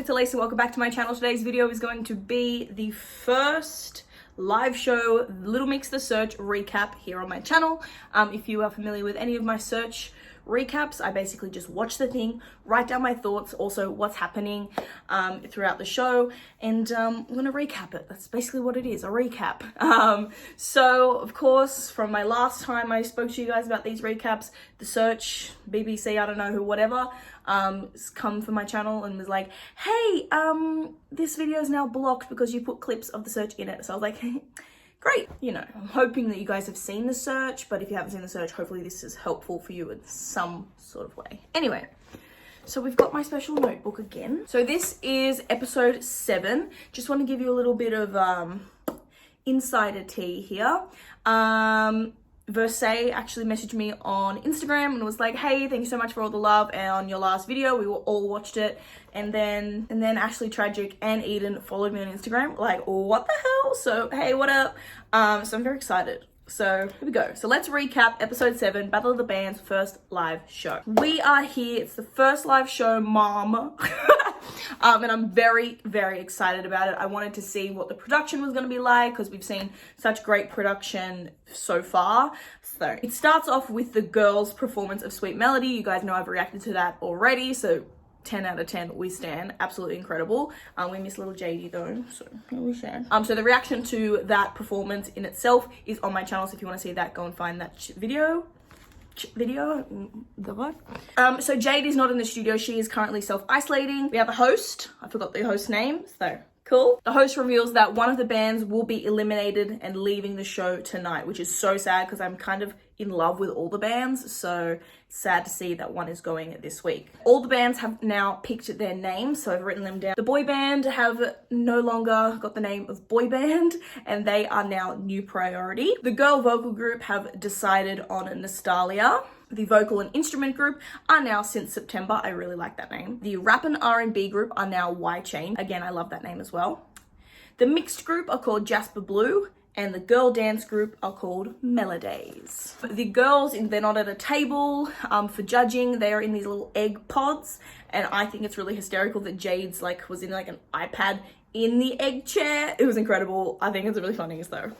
it's Elise and welcome back to my channel. Today's video is going to be the first live show Little Mix the Search recap here on my channel. If you are familiar with any of my search recaps, I basically just watch the thing, write down my thoughts, also what's happening throughout the show, and I'm gonna recap it. That's basically what it is, a recap. So of course, from my last time I spoke to you guys about these recaps, the search, BBC, I don't know who, whatever, has come for my channel and was like, hey, this video is now blocked because you put clips of the search in it. So I was like, great. You know, I'm hoping that you guys have seen the search, but if you haven't seen the search, hopefully this is helpful for you in some sort of way. Anyway, so we've got my special notebook again. So this is episode 7. Just want to give you a little bit of insider tea here. Versailles actually messaged me on Instagram and was like, hey, thank you so much for all the love and on your last video. We all watched it. And then Ashley Tragic and Eden followed me on Instagram. Like, what the hell? So, hey, what up? So I'm very excited. So here we go. So let's recap episode 7, Battle of the Bands, first live show. We are here. It's the first live show, mom. And I'm very, very excited about it. I wanted to see what the production was going to be like because we've seen such great production so far. So it starts off with the girls' performance of Sweet Melody. You guys know I've reacted to that already. So 10 out of 10, we stand. Absolutely incredible. We miss little JD though, so we stand. So the reaction to that performance in itself is on my channel. So if you want to see that, go and find that video. The what? So Jade is not in the studio. She is currently self-isolating. We have a host. I forgot the host name, so cool. The host reveals that one of the bands will be eliminated and leaving the show tonight, which is so sad because I'm kind of in love with all the bands, so it's sad to see that one is going this week. All the bands have now picked their names, so I've written them down. The boy band have no longer got the name of boy band, and they are now new priority. The girl vocal group have decided on Nostalia. The vocal and instrument group are now Since September. I really like that name. The rap and R&B group are now Y Chain. Again, I love that name as well. The mixed group are called Jasper Blue, and the girl dance group are called Melodics. The girls, they're not at a table for judging. They are in these little egg pods, and I think it's really hysterical that Jade's was in an iPad in the egg chair. It was incredible. I think it's really funny, so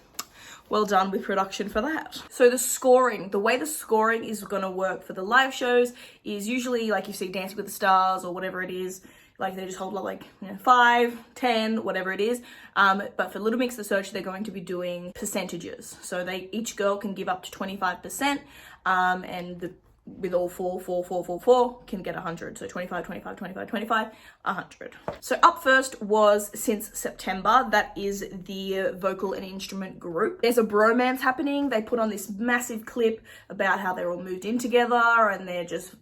well done with production for that. So the scoring, the way the scoring is gonna work for the live shows is usually like you see Dancing with the Stars or whatever it is. Like they just hold up 5, 10, whatever it is. But for Little Mix the Search, they're going to be doing percentages. So each girl can give up to 25%, and with all 4 can get 100. So 25, 25, 25, 25, 100. So up first was Since September. That is the vocal and instrument group. There's a bromance happening. They put on this massive clip about how they're all moved in together and they're just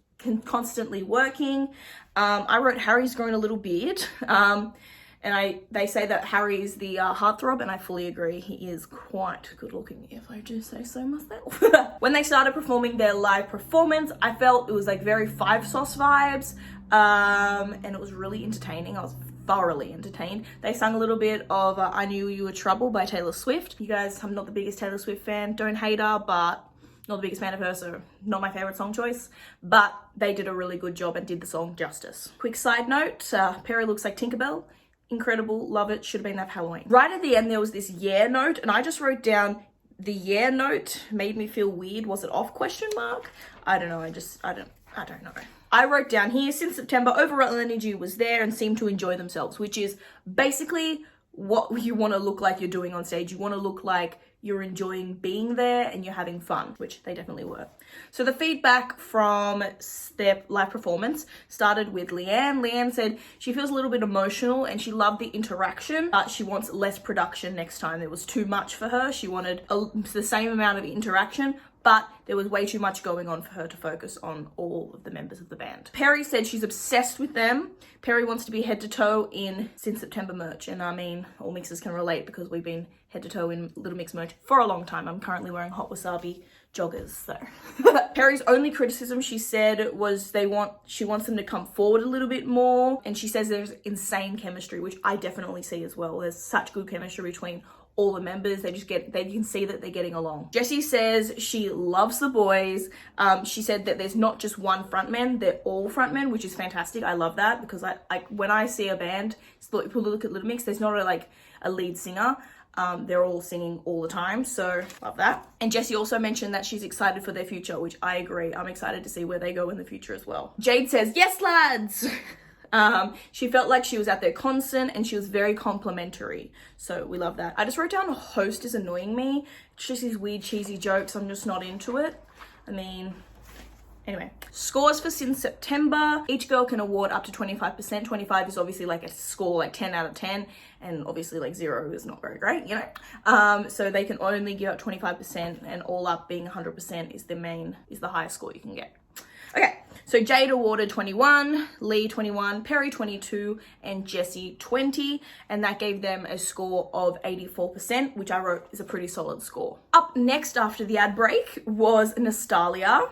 constantly working. I wrote Harry's growing a little beard. They say that Harry is the heartthrob, and I fully agree. He is quite good looking, if I do say so myself. When they started performing their live performance, I felt it was very Five Sauce vibes, and it was really entertaining. I was thoroughly entertained. They sang a little bit of I Knew You Were Trouble by Taylor Swift. You guys, I'm not the biggest Taylor Swift fan. Don't hate her, but not the biggest fan of her, so not my favorite song choice, but they did a really good job and did the song justice. Quick side note, Perry looks like Tinkerbell. Incredible, love it, should have been there for Halloween. Right at the end, there was this yeah note, and I just wrote down the yeah note made me feel weird. Was it off ? I don't know, I don't know. I wrote down here, Since September, overall energy was there and seemed to enjoy themselves, which is basically what you want to look like you're doing on stage. You want to look like you're enjoying being there and you're having fun, which they definitely were. So the feedback from their live performance started with Leanne. Leanne said she feels a little bit emotional and she loved the interaction, but she wants less production next time. There was too much for her. She wanted the same amount of interaction, but there was way too much going on for her to focus on all of the members of the band. Perry said she's obsessed with them. Perry wants to be head to toe in Since September merch. And I mean, all mixers can relate because we've been head to toe in Little Mix merch for a long time. I'm currently wearing Hot Wasabi joggers, so. Perry's only criticism, she said, was she wants them to come forward a little bit more. And she says there's insane chemistry, which I definitely see as well. There's such good chemistry between all the members. They can see that they're getting along. Jessie says she loves the boys. She said that there's not just one frontman, they're all frontmen, which is fantastic. I love that, because when I see a band, people look at Little Mix, there's not a lead singer. They're all singing all the time, so love that. And Jessie also mentioned that she's excited for their future, which I agree. I'm excited to see where they go in the future as well. Jade says, yes, lads! She felt like she was at their constant and she was very complimentary. So we love that. I just wrote down a host is annoying me. It's just these weird cheesy jokes. I'm just not into it. I mean, anyway. Scores for since September. Each girl can award up to 25%. 25 is obviously like a score like 10 out of 10. And obviously like 0 is not very great, you know. So they can only give out 25%, and all up being 100% is the highest score you can get. Okay, so Jade awarded 21, Lee 21, Perry 22, and Jessie 20, and that gave them a score of 84%, which I wrote is a pretty solid score. Up next after the ad break was Nostalia.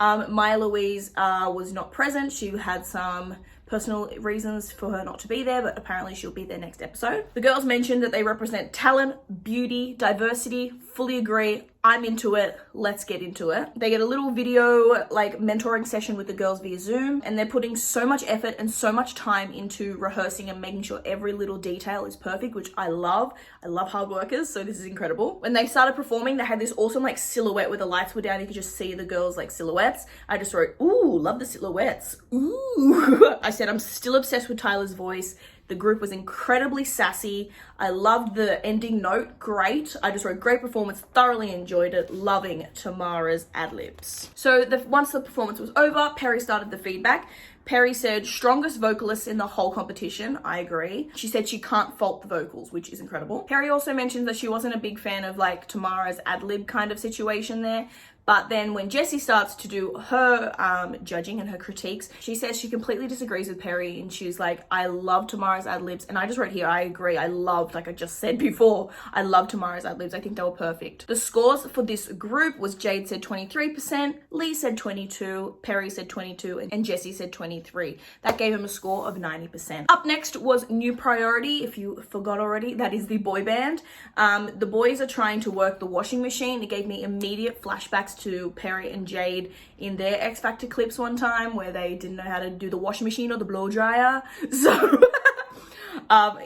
Maya Louise was not present. She had some personal reasons for her not to be there, but apparently she'll be there next episode. The girls mentioned that they represent talent, beauty, diversity. Fully agree. I'm into it. Let's get into it. They get a little video like mentoring session with the girls via Zoom, and they're putting so much effort and so much time into rehearsing and making sure every little detail is perfect, which I love. I love hard workers, so this is incredible. When they started performing, they had this awesome like silhouette where the lights were down. You could just see the girls like silhouettes. I just wrote, ooh, love the silhouettes. Ooh. I said I'm still obsessed with Tyler's voice. The group was incredibly sassy. I loved the ending note. Great. I just wrote great performance. Thoroughly enjoyed it. Loving Tamara's ad-libs. So once the performance was over, Perry started the feedback. Perry said, strongest vocalist in the whole competition. I agree. She said she can't fault the vocals, which is incredible. Perry also mentioned that she wasn't a big fan of like Tamara's ad-lib kind of situation there. But then when Jessie starts to do her judging and her critiques, she says she completely disagrees with Perry, and she's like, I love Tamara's ad-libs. And I just wrote here, I agree. I loved, like I just said before, I love Tamara's ad-libs. I think they were perfect. The scores for this group was Jade said 23%, Lee said 22, Perry said 22, and Jessie said 23. That gave him a score of 90%. Up next was New Priority. If you forgot already, that is the boy band. The boys are trying to work the washing machine. It gave me immediate flashbacks to Perry and Jade in their X Factor clips one time where they didn't know how to do the washing machine or the blow dryer. So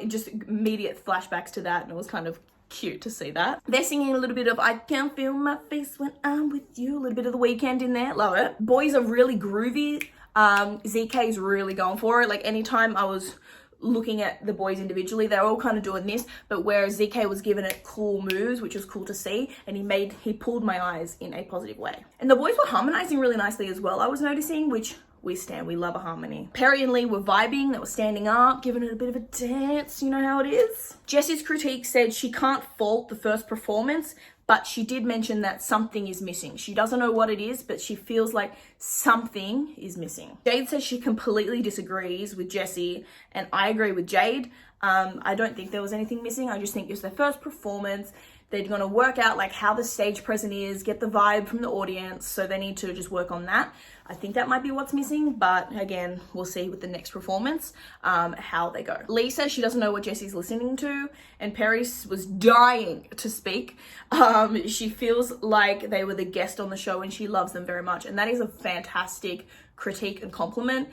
just immediate flashbacks to that, and it was kind of cute to see that. They're singing a little bit of I Can Feel My Face When I'm With You, a little bit of The Weeknd in there. Love it. Boys are really groovy. ZK is really going for it. Like anytime I was looking at the boys individually, they're all kind of doing this, but whereas ZK was giving it cool moves, which was cool to see, and he pulled my eyes in a positive way. And the boys were harmonizing really nicely as well, I was noticing, which we love a harmony. Perry and Lee were vibing, they were standing up, giving it a bit of a dance, you know how it is. Jessie's critique said she can't fault the first performance, but she did mention that something is missing. She doesn't know what it is, but she feels like something is missing. Jade says she completely disagrees with Jessie, and I agree with Jade. I don't think there was anything missing. I just think it was their first performance. They're going to work out like how the stage presence is, get the vibe from the audience, so they need to just work on that. I think that might be what's missing, but again, we'll see with the next performance how they go. Lee says she doesn't know what Jessie's listening to, and Perry was dying to speak. She feels like they were the guest on the show and she loves them very much, and that is a fantastic critique and compliment,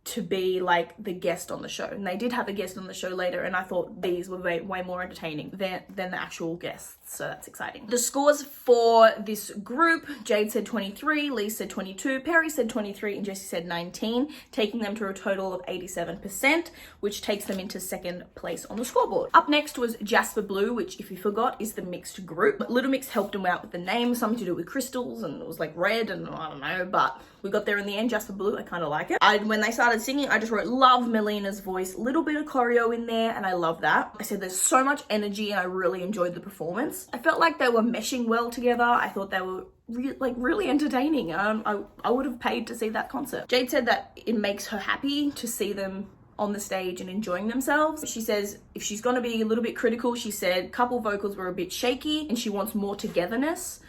to be like the guest on the show. And they did have a guest on the show later, and I thought these were way more entertaining than the actual guests, so that's exciting. The scores for this group, Jade said 23, Lee said 22, Perry said 23, and Jessie said 19, taking them to a total of 87%, which takes them into second place on the scoreboard. Up next was Jasper Blue, which if you forgot is the mixed group. Little Mix helped them out with the name, something to do with crystals, and it was like red, and I don't know, but we got there in the end. Jasper Blue, I kind of like it. When they started singing, I just wrote love Melina's voice, little bit of choreo in there, and I love that. I said there's so much energy and I really enjoyed the performance. I felt like they were meshing well together. I thought they were really entertaining. I would have paid to see that concert. Jade said that it makes her happy to see them on the stage and enjoying themselves. She says if she's going to be a little bit critical, she said couple vocals were a bit shaky and she wants more togetherness.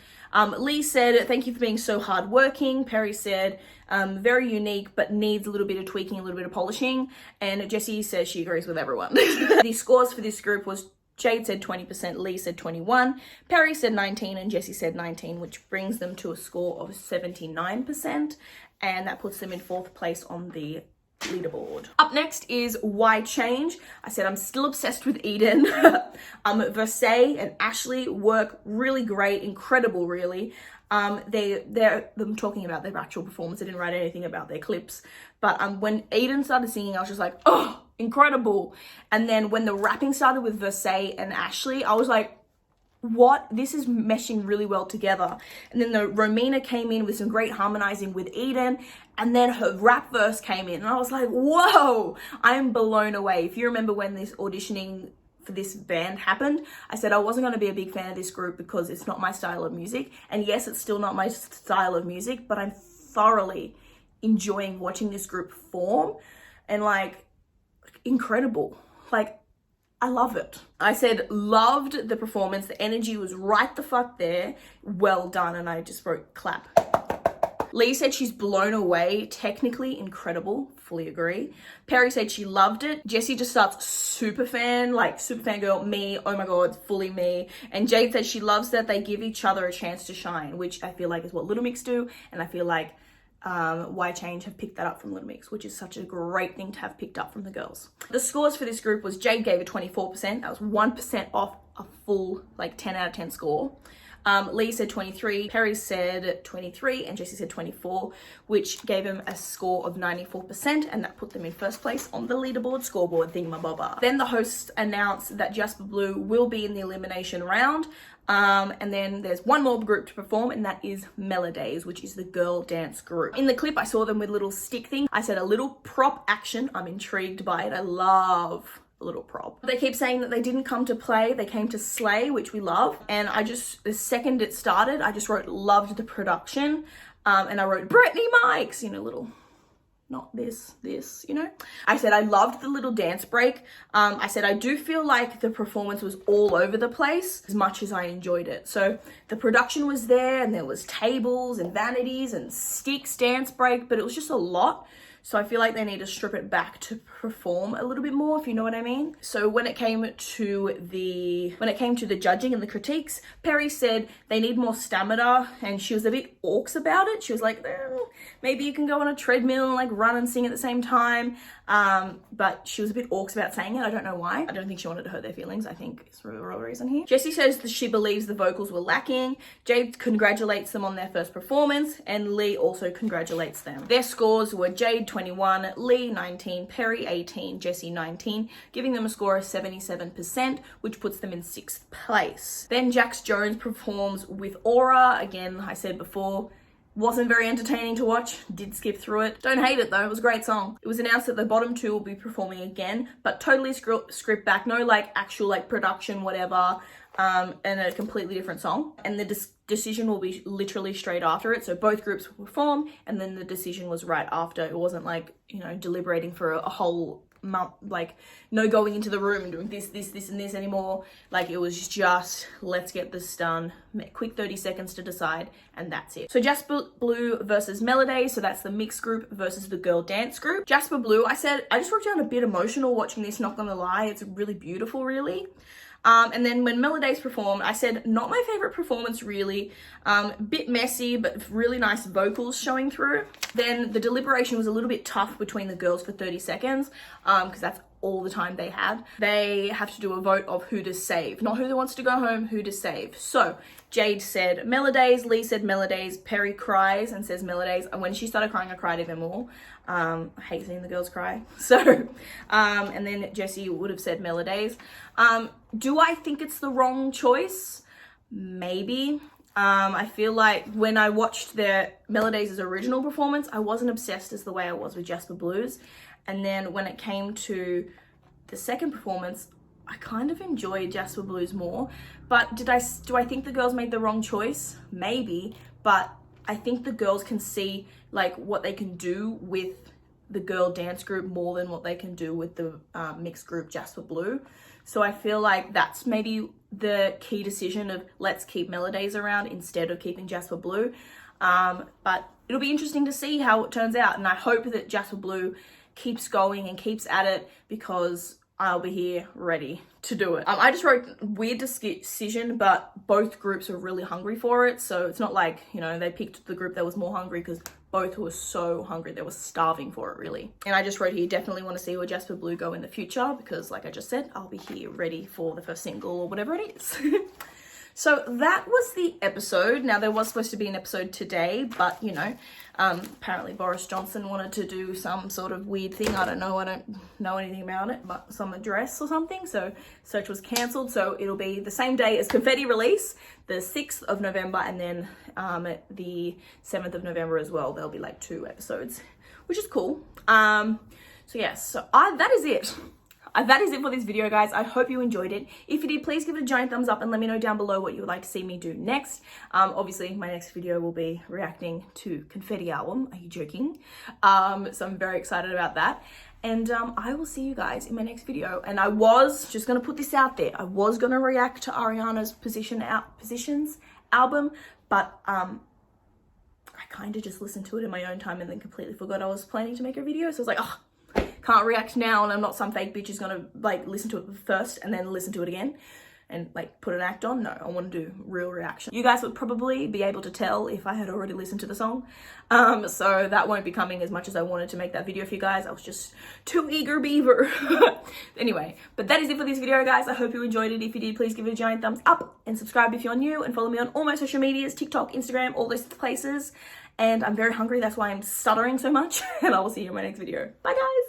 Lee said, thank you for being so hardworking. Perry said, very unique, but needs a little bit of tweaking, a little bit of polishing. And Jessie says she agrees with everyone. The scores for this group was Jade said 20%, Lee said 21, Perry said 19, and Jessie said 19, which brings them to a score of 79, and that puts them in 4th place on the leaderboard. Up next is Why Change. I said I'm still obsessed with Eden. Versailles and Ashley work really great, incredible really. I'm talking about their actual performance. I didn't write anything about their clips, but when Eden started singing, I was just like, oh, incredible. And then when the rapping started with Versailles and Ashley, I was like, what? This is meshing really well together. And then the Romina came in with some great harmonizing with Eden, and then her rap verse came in, and I was like, whoa, I'm blown away. If you remember when this auditioning for this band happened, I said I wasn't going to be a big fan of this group because it's not my style of music. And yes, it's still not my style of music, but I'm thoroughly enjoying watching this group form, and like, incredible. Like, I love it. I said loved the performance. The energy was right the fuck there. Well done. And I just wrote clap. Lee said she's blown away. Technically incredible. Fully agree. Perry said she loved it. Jessie just starts super fan, like super fangirl, me, oh my god, fully me. And Jade said she loves that they give each other a chance to shine, which I feel like is what Little Mix do. And I feel like Why Change have picked that up from Little Mix, which is such a great thing to have picked up from the girls. The scores for this group was Jade gave it 24%. That was 1% off a full like 10 out of 10 score. Lee said 23, Perry said 23, and Jessie said 24, which gave him a score of 94%, and that put them in 1st place on the leaderboard scoreboard thingamabobber. Then the hosts announced that Jasper Blue will be in the elimination round. And then there's one more group to perform, and that is Melodics, which is the girl dance group. In the clip, I saw them with little stick thing. I said a little prop action. I'm intrigued by it. I love a little prop. They keep saying that they didn't come to play, they came to slay, which we love. And the second it started, I just wrote loved the production. And I wrote Brittany Mikes, you know, little, not this, you know. I said I loved the little dance break. I said I do feel like the performance was all over the place as much as I enjoyed it. So the production was there, and there was tables and vanities and sticks dance break, but it was just a lot. So I feel like they need to strip it back to perform a little bit more, if you know what I mean. So when it came to the judging and the critiques, Perry said they need more stamina, and she was a bit orcs about it. She was like, maybe you can go on a treadmill and like run and sing at the same time. But she was a bit orcs about saying it. I don't know why. I don't think she wanted to hurt their feelings. I think it's the real reason here. Jessie says that she believes the vocals were lacking. Jade congratulates them on their first performance, and Lee also congratulates them. Their scores were Jade 21, Lee 19, Perry 18, Jessie 19, giving them a score of 77%, which puts them in 6th place. Then Jax Jones performs with Aura. Again, I said before, wasn't very entertaining to watch, did skip through it. Don't hate it though, it was a great song. It was announced that the bottom 2 will be performing again, but totally script back, no like actual like production, whatever, and a completely different song. And the decision will be literally straight after it. So both groups will perform, and then the decision was right after. It wasn't like, you know, deliberating for a whole month, like no going into the room and doing this and this anymore. Like it was just, let's get this done, quick 30 seconds to decide, and that's it. So Jasper Blue versus Melodics, so that's the mixed group versus the girl dance group. Jasper Blue, I just wrote down a bit emotional watching this, not gonna lie. It's really beautiful, really. And then when Melodics performed, I said not my favorite performance really, bit messy, but really nice vocals showing through. Then the deliberation was a little bit tough between the girls for 30 seconds, because that's all the time they had. They have to do a vote of who to save, not who wants to go home, who to save. So Jade said Melodics, Lee said Melodics, Perry cries and says Melodics, and when she started crying, I cried even more. I hate seeing the girls cry. So, and then Jessie would have said Melodics. Do I think it's the wrong choice? Maybe. I feel like when I watched their Melodics' original performance, I wasn't obsessed as the way I was with Jasper Blue's. And then when it came to the second performance, I kind of enjoyed Jasper Blue's more. But do I think the girls made the wrong choice? Maybe. But I think the girls can see like what they can do with the girl dance group more than what they can do with the mixed group Jasper Blue. So I feel like that's maybe the key decision of let's keep Melodics around instead of keeping Jasper Blue. But it'll be interesting to see how it turns out. And I hope that Jasper Blue keeps going and keeps at it, because I'll be here ready to do it. I just wrote weird decision, but both groups are really hungry for it. So it's not like, you know, they picked the group that was more hungry, because both were so hungry. They were starving for it, really. And I just wrote here, definitely want to see where Jasper Blue go in the future, because like I just said, I'll be here ready for the first single or whatever it is. So that was the episode. Now, there was supposed to be an episode today, but, you know, apparently Boris Johnson wanted to do some sort of weird thing. I don't know anything about it, but some address or something. So search was cancelled. So it'll be the same day as Confetti release, the 6th of November, and then the 7th of November as well. There'll be like 2 episodes, which is cool. So yes, so that is it. That is it for this video, guys. I hope you enjoyed it. If you did, please give it a giant thumbs up and let me know down below what you would like to see me do next. Obviously, my next video will be reacting to Confetti album. Are you joking? So I'm very excited about that. And I will see you guys in my next video. And I was just going to put this out there. I was going to react to Ariana's Positions album, but I kind of just listened to it in my own time and then completely forgot I was planning to make a video. So I was like, oh, can't react now, and I'm not some fake bitch who's gonna like listen to it first and then listen to it again and like put an act on. No, I want to do real reaction. You guys would probably be able to tell if I had already listened to the song. So that won't be coming as much as I wanted to make that video for you guys. I was just too eager beaver. Anyway, but that is it for this video, guys. I hope you enjoyed it. If you did, please give it a giant thumbs up and subscribe if you're new, and follow me on all my social medias, TikTok, Instagram, all those places. And I'm very hungry, that's why I'm stuttering so much. And I will see you in my next video. Bye, guys.